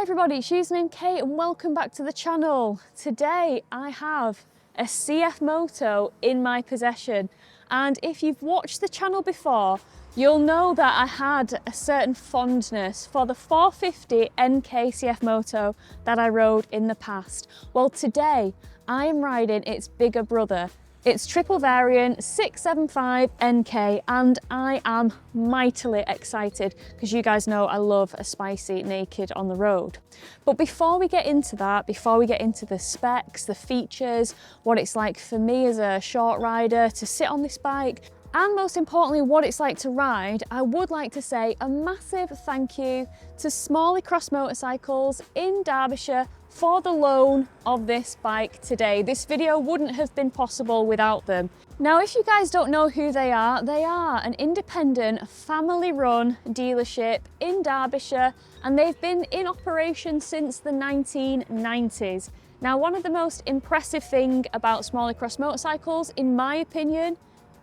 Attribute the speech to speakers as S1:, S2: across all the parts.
S1: everybody, it's Usernamekate and welcome back to the channel. Today I have a CFMOTO in my possession, and if you've watched the channel before, you'll know that I had a certain fondness for the 450 NK CFMOTO that I rode in the past. Well, today I am riding its bigger brother. It's triple variant 675NK, and I am mightily excited because you guys know I love a spicy naked on the road. But before we get into that, before we get into the specs, the features, what it's like for me as a short rider to sit on this bike, and most importantly, what it's like to ride, I would like to say a massive thank you to Smalley Cross Motorcycles in Derbyshire for the loan of this bike today. This video wouldn't have been possible without them. Now, if you guys don't know who they are an independent, family-run dealership in Derbyshire, and they've been in operation since the 1990s. Now, one of the most impressive things about Smalley Cross Motorcycles, in my opinion,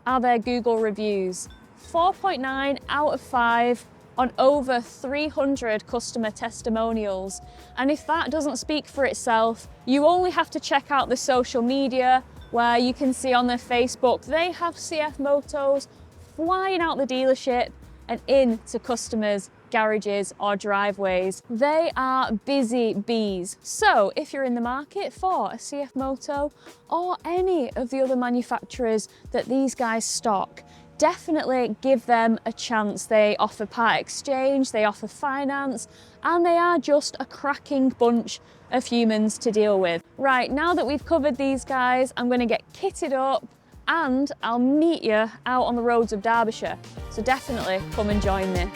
S1: are their Google reviews. 4.9 out of 5 on over 300 customer testimonials. And if that doesn't speak for itself, you only have to check out the social media, where you can see on their Facebook, they have CFMOTOs flying out the dealership and into customers' garages or driveways. They are busy bees. So if you're in the market for a CFMOTO or any of the other manufacturers that these guys stock, definitely give them a chance. They offer part exchange, they offer finance, and they are just a cracking bunch of humans to deal with. Right, now that we've covered these guys, I'm going to get kitted up and I'll meet you out on the roads of Derbyshire. So definitely come and join me.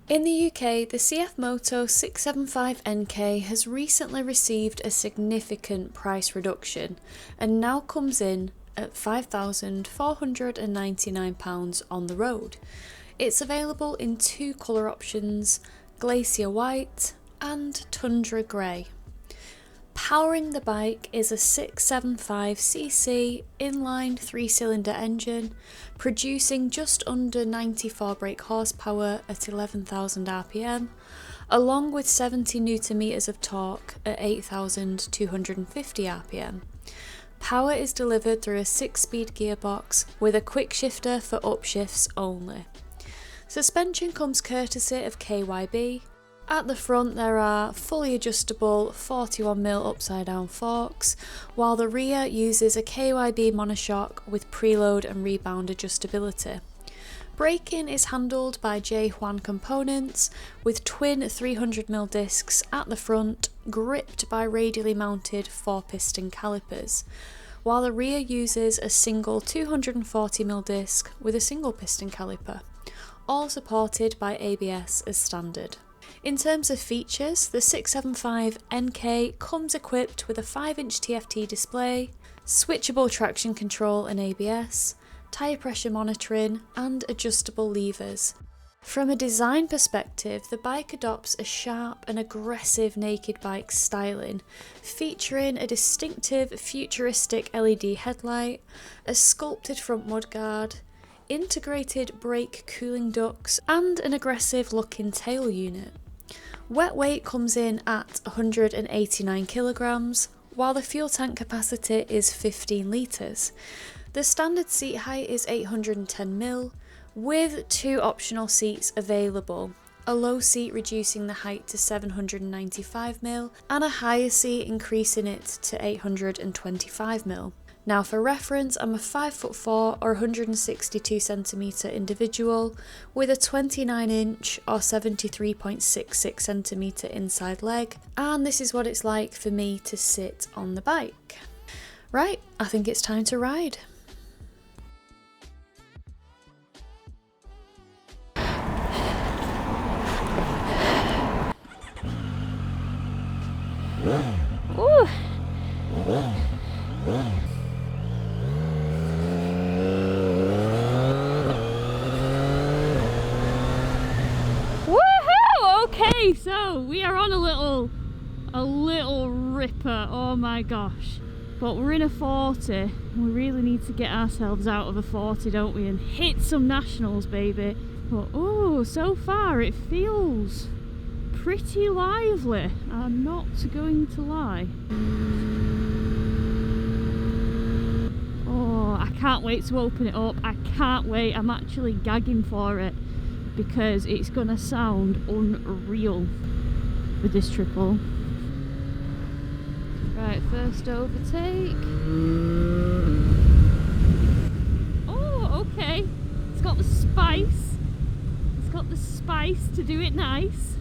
S1: In the UK, the CFMOTO 675NK has recently received a significant price reduction and now comes in at £5,499 on the road. It's available in two colour options, Glacier White and Tundra Grey. Powering the bike is a 675cc inline 3-cylinder engine, producing just under 94 brake horsepower at 11,000 RPM, along with 70 Nm of torque at 8,250 RPM. Power is delivered through a 6-speed gearbox with a quick shifter for upshifts only. Suspension comes courtesy of KYB. At the front there are fully adjustable 41mm upside down forks, while the rear uses a KYB monoshock with preload and rebound adjustability. Braking is handled by J. Juan components with twin 300mm discs at the front, gripped by radially mounted 4-piston calipers, while the rear uses a single 240mm disc with a single piston caliper, all supported by ABS as standard. In terms of features, the 675NK comes equipped with a 5-inch TFT display, switchable traction control and ABS, tyre pressure monitoring and adjustable levers. From a design perspective, the bike adopts a sharp and aggressive naked bike styling, featuring a distinctive futuristic LED headlight, a sculpted front mudguard, integrated brake cooling ducts and an aggressive looking tail unit. Wet weight comes in at 189 kilograms, while the fuel tank capacity is 15 litres. The standard seat height is 810mm, with 2 optional seats available, a low seat reducing the height to 795mm and a higher seat increasing it to 825mm. Now for reference, I'm a 5'4" or 162cm individual with a 29-inch or 73.66cm inside leg, and this is what it's like for me to sit on the bike. Right, I think it's time to ride. Ooh. Okay, so we are on a little ripper. Oh my gosh, But we're in a 40, and we really need to get ourselves out of a 40, don't we? And hit some nationals, baby. But oh, so far it feels pretty lively. I'm not going to lie. Oh, I can't wait to open it up. I can't wait. I'm actually gagging for it because it's gonna sound unreal with this triple. Right, first overtake. Oh, okay. It's got the spice. It's got the spice to do it nice.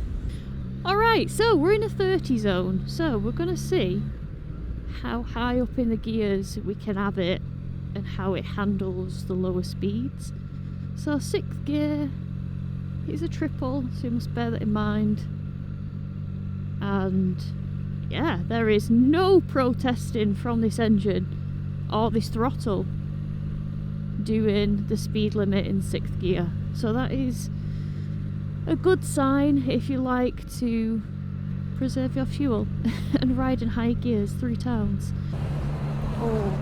S1: Alright, so we're in a 30 zone. So we're gonna see how high up in the gears we can have it and how it handles the lower speeds. So 6th gear, it's a triple, so you must bear that in mind. And yeah, there is no protesting from this engine or this throttle doing the speed limit in 6th gear. So that is a good sign if you like to preserve your fuel and ride in high gears through towns. Oh,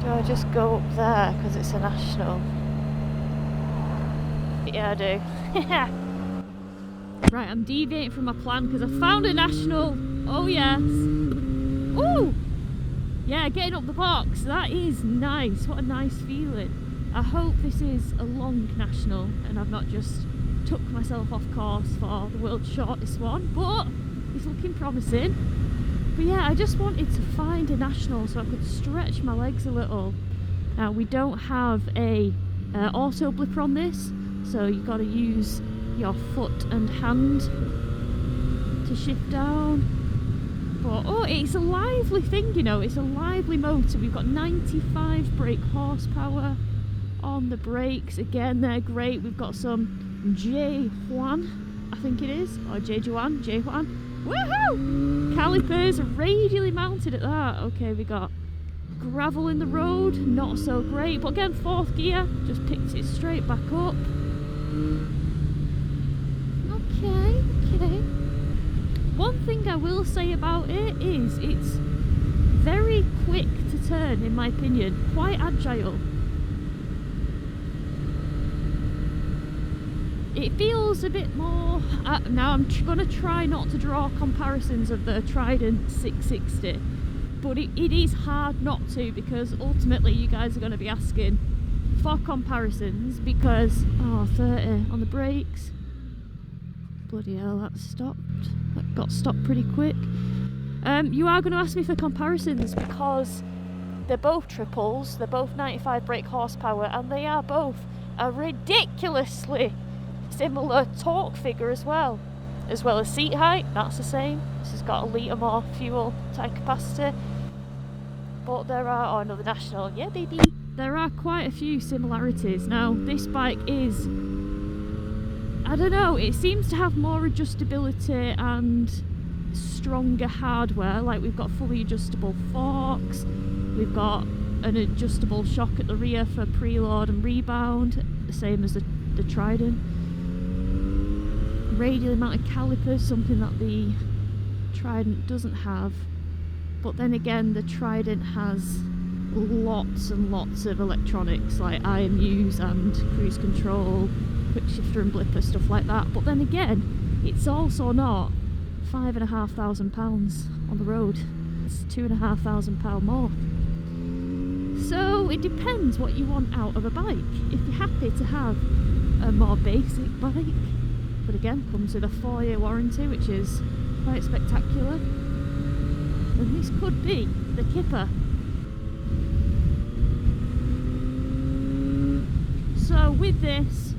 S1: do I just go up there because it's a national? Yeah, I do. Right, I'm deviating from my plan because I found a national. Oh yes. Ooh! Yeah, getting up the box. That is nice. What a nice feeling. I hope this is a long national and I've not just took myself off course for the world's shortest one, but it's looking promising. But yeah, I just wanted to find a national so I could stretch my legs a little. Now we don't have a auto blipper on this, so you've got to use your foot and hand to shift down. But oh, it's a lively thing, you know, it's a lively motor. We've got 95 brake horsepower on the brakes. Again, they're great. We've got some J1, I think it is, or J1. Woohoo! Calipers are radially mounted at that. Okay, we got gravel in the road, not so great. But again, 4th gear, just picked it straight back up. Okay. One thing I will say about it is it's very quick to turn, in my opinion, quite agile. It feels a bit more, now I'm going to try not to draw comparisons of the Trident 660, but it is hard not to, because ultimately you guys are going to be asking for comparisons because, oh, 30 on the brakes. Bloody hell, that stopped. That got stopped pretty quick. You are going to ask me for comparisons because they're both triples, they're both 95 brake horsepower, and they are both a ridiculously similar torque figure as well as seat height. That's the same. This has got a litre more fuel tank capacity. But there are, oh, another national, yeah baby. There are quite a few similarities. Now this bike is, I don't know, it seems to have more adjustability and stronger hardware. Like we've got fully adjustable forks, we've got an adjustable shock at the rear for preload and rebound, the same as the Trident. Radially mounted calipers, something that the Trident doesn't have. But then again, the Trident has lots and lots of electronics like IMUs and cruise control, quick shifter and blipper, stuff like that. But then again, it's also not £5,500 on the road. It's £2,500 more. So it depends what you want out of a bike. If you're happy to have a more basic bike, but again comes with a 4-year warranty, which is quite spectacular, then this could be the kipper. So with this,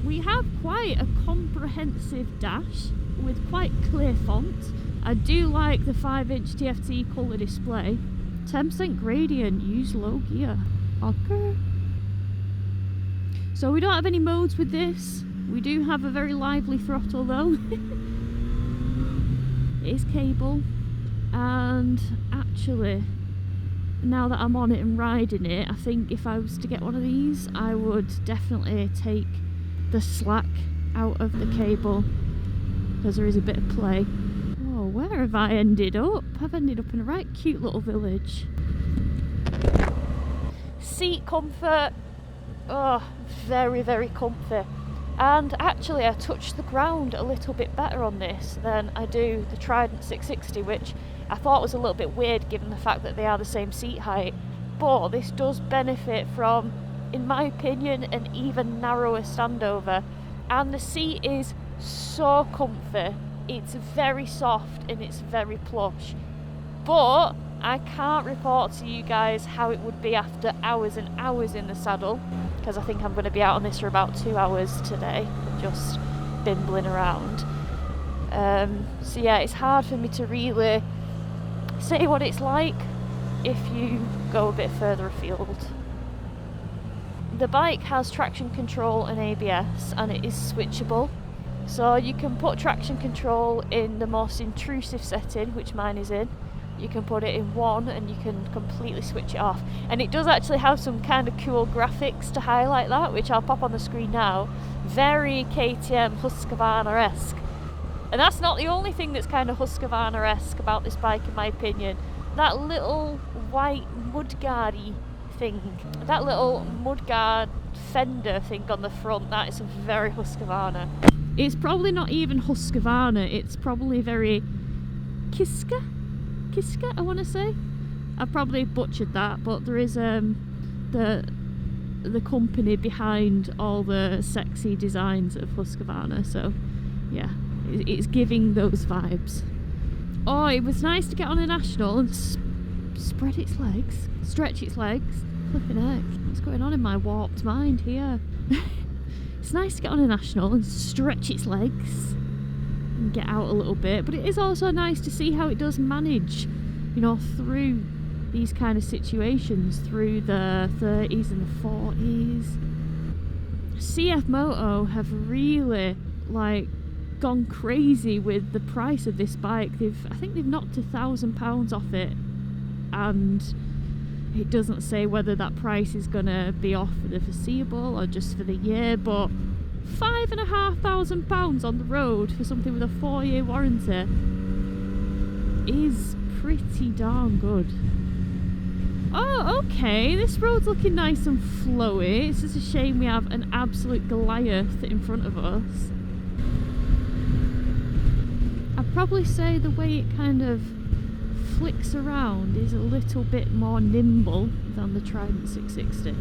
S1: we have quite a comprehensive dash with quite clear font. I do like the 5-inch TFT colour display. 10% gradient, use low gear. Okay. So we don't have any modes with this. We do have a very lively throttle though. It is cable, and actually now that I'm on it and riding it, I think if I was to get one of these I would definitely take the slack out of the cable because there is a bit of play. Whoa, where where have I ended up? I've ended up in a right cute little village. Seat comfort, oh, very, very comfy. And actually I touched the ground a little bit better on this than I do the Trident 660, which I thought was a little bit weird given the fact that they are the same seat height. But this does benefit from, in my opinion, an even narrower standover. And the seat is so comfy. It's very soft and it's very plush. But I can't report to you guys how it would be after hours and hours in the saddle, because I think I'm going to be out on this for about 2 hours today, just bimbling around. So yeah, it's hard for me to really say what it's like if you go a bit further afield. The bike has traction control and ABS, and it is switchable. So you can put traction control in the most intrusive setting, which mine is in. You can put it in 1 and you can completely switch it off. And it does actually have some kind of cool graphics to highlight that, which I'll pop on the screen now. Very KTM Husqvarna-esque. And that's not the only thing that's kind of Husqvarna-esque about this bike, in my opinion. That little white mudguard-y thing, that little mudguard fender thing on the front, that is very Husqvarna. It's probably not even Husqvarna, it's probably very Kiska, I want to say. I've probably butchered that, but there is the company behind all the sexy designs of Husqvarna, so yeah, it's giving those vibes. Oh, it was nice to get on a national and stretch its legs. Flipping heck, what's going on in my warped mind here? It's nice to get on a national and stretch its legs and get out a little bit, but it is also nice to see how it does manage, you know, through these kind of situations, through the 30s and the 40s. CFMOTO have really gone crazy with the price of this bike. I think they've knocked £1,000 off it, and it doesn't say whether that price is gonna be off for the foreseeable or just for the year, but £5,500 on the road for something with a 4-year warranty is pretty darn good. Oh, okay, this road's looking nice and flowy. It's just a shame we have an absolute Goliath in front of us. I'd probably say the way it kind of flicks around is a little bit more nimble than the Trident 660,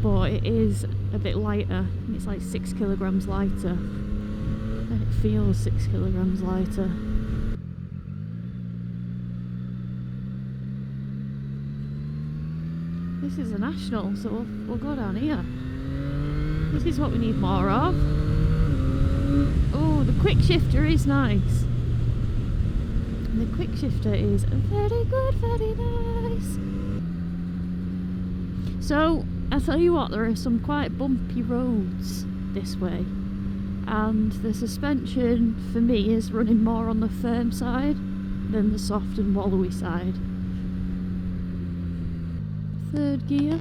S1: but it is a bit lighter. It's like 6 kilograms lighter, and it feels 6 kilograms lighter. This is a national, so we'll go down here. This is what we need more of. Oh, the quick shifter is nice. The quick shifter is very good, very nice. So, I tell you what, there are some quite bumpy roads this way, and the suspension for me is running more on the firm side than the soft and wallowy side. Third gear,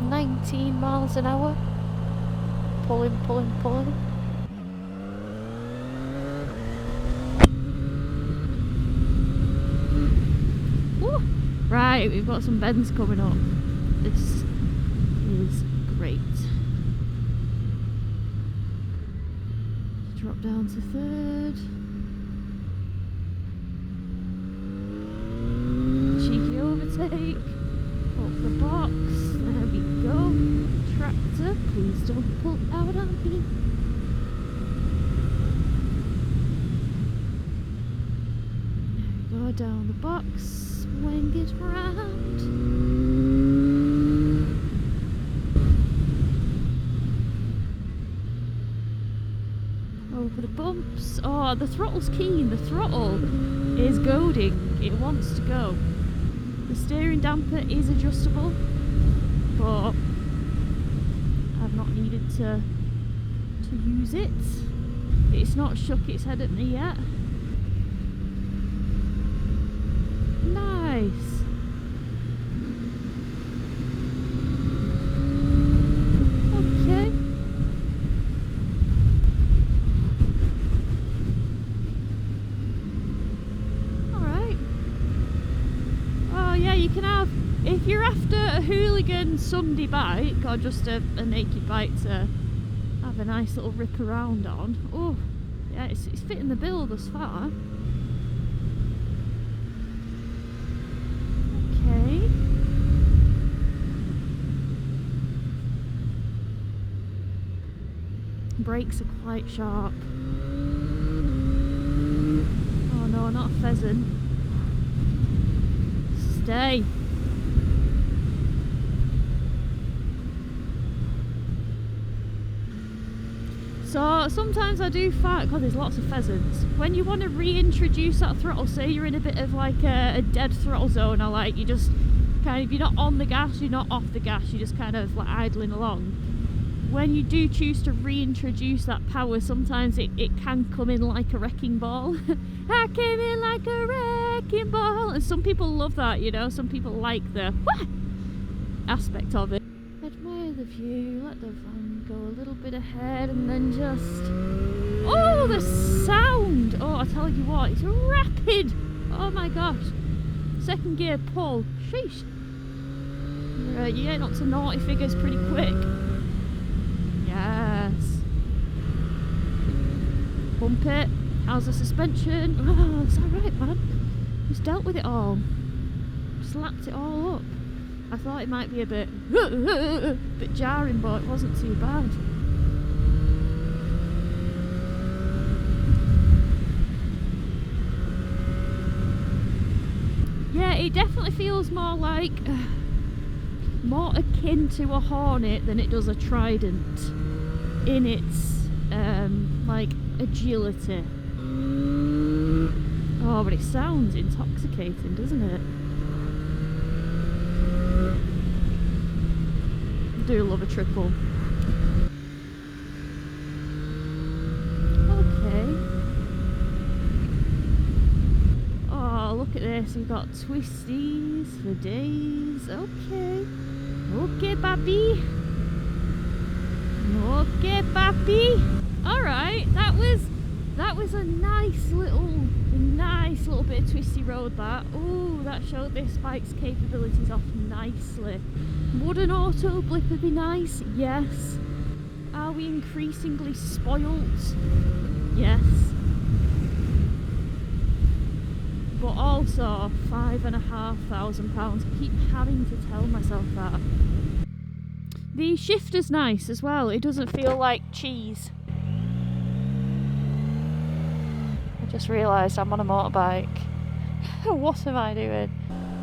S1: 19 miles an hour. Pulling. Woo! Right, we've got some bends coming up. This is great. Drop down to third. Cheeky overtake. Up the box. There we go. Tractor, please don't pull out on me. There we go, down the box. Swing it round. Over the bumps. Oh, the throttle's keen. The throttle is goading. It wants to go. The steering damper is adjustable, but I've not needed to use it. It's not shook its head at me yet. Nice. Okay. vegan Sunday bike, or just a naked bike to have a nice little rip around on. Oh, yeah, it's fitting the bill thus far. Okay. Brakes are quite sharp. Oh no, not a pheasant. Stay. So sometimes I do find, God, there's lots of pheasants. When you want to reintroduce that throttle, say you're in a bit of like a dead throttle zone, or like you just kind of, you're not on the gas, you're not off the gas, you're just kind of like idling along. When you do choose to reintroduce that power, sometimes it can come in like a wrecking ball. I came in like a wrecking ball. And some people love that, you know, some people like the aspect of it. Admire the view, let the van go a little bit ahead, and then just... Oh, the sound! Oh, I tell you what, it's rapid! Oh my gosh. Second gear pull. Sheesh. You're getting up to naughty figures pretty quick. Yes. Bump it. How's the suspension? Oh, it's alright, man. Just dealt with it all. Just lapped it all up. I thought it might be a bit jarring, but it wasn't too bad. Yeah, it definitely feels more like... more akin to a Hornet than it does a Trident in its like agility. Oh, but it sounds intoxicating, doesn't it? I do love a triple. Okay. Oh, look at this, we've got twisties for days. Okay. Okay, papi. Okay, papi. All right, that was a nice little bit of twisty road. That. Ooh, that showed this bike's capabilities off nicely. Would an auto blipper be nice? Yes. Are we increasingly spoilt? Yes. But also £5,500. I keep having to tell myself that. The shifter's nice as well. It doesn't feel like cheese. I just realised I'm on a motorbike. What am I doing?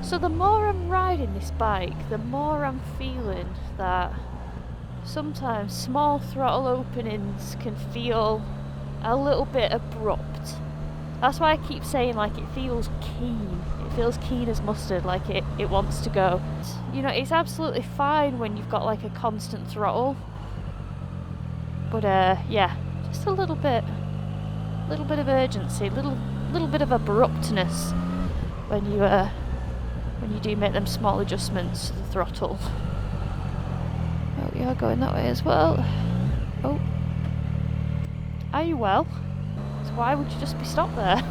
S1: So the more I'm riding this bike, the more I'm feeling that sometimes small throttle openings can feel a little bit abrupt. That's why I keep saying, like, it feels keen. It feels keen as mustard, like it wants to go. You know, it's absolutely fine when you've got like a constant throttle. But yeah, just a little bit of urgency, little bit of abruptness when you do make them small adjustments to the throttle. Oh, you're going that way as well. Oh. Are you well? So why would you just be stopped there?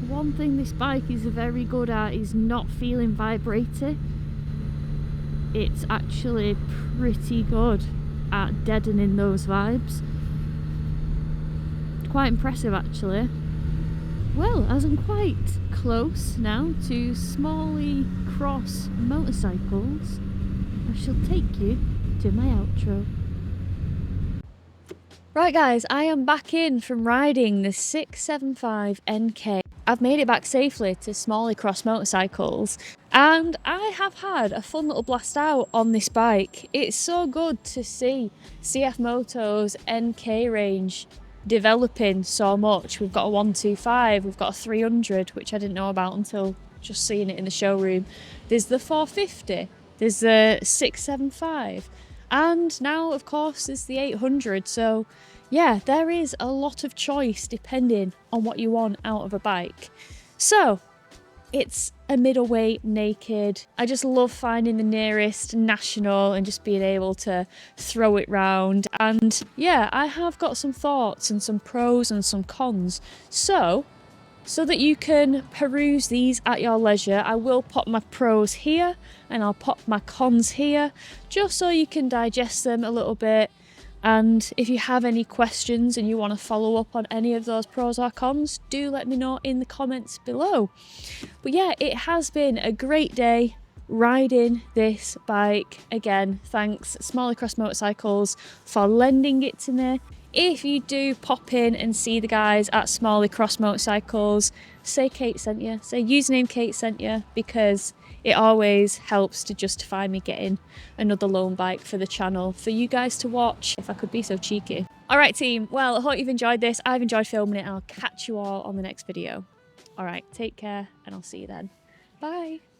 S1: One thing this bike is very good at is not feeling vibraty. It's actually pretty good at deadening those vibes. Quite impressive, actually. Well, as I'm quite close now to Smalley Cross Motorcycles, I shall take you to my outro. Right guys, I am back in from riding the 675NK. I've made it back safely to Smalley Cross Motorcycles, and I have had a fun little blast out on this bike. It's so good to see CFMOTO's NK range developing so much. We've got a 125, we've got a 300, which I didn't know about until just seeing it in the showroom. There's the 450, there's the 675, and now of course there's the 800. So yeah, there is a lot of choice depending on what you want out of a bike. So it's a middleweight naked. I just love finding the nearest national and just being able to throw it round. And yeah, I have got some thoughts and some pros and some cons. So so that you can peruse these at your leisure. I will pop my pros here and I'll pop my cons here, just so you can digest them a little bit. And if you have any questions and you want to follow up on any of those pros or cons, do let me know in the comments below. But yeah, it has been a great day riding this bike. Again, thanks Smalley Cross Motorcycles for lending it to me. If you do pop in and see the guys at Smalley Cross Motorcycles, say Kate sent you, say Usernamekate sent you, because it always helps to justify me getting another loan bike for the channel for you guys to watch, if I could be so cheeky. Alright team, well I hope you've enjoyed this. I've enjoyed filming it and I'll catch you all on the next video. Alright, take care and I'll see you then. Bye!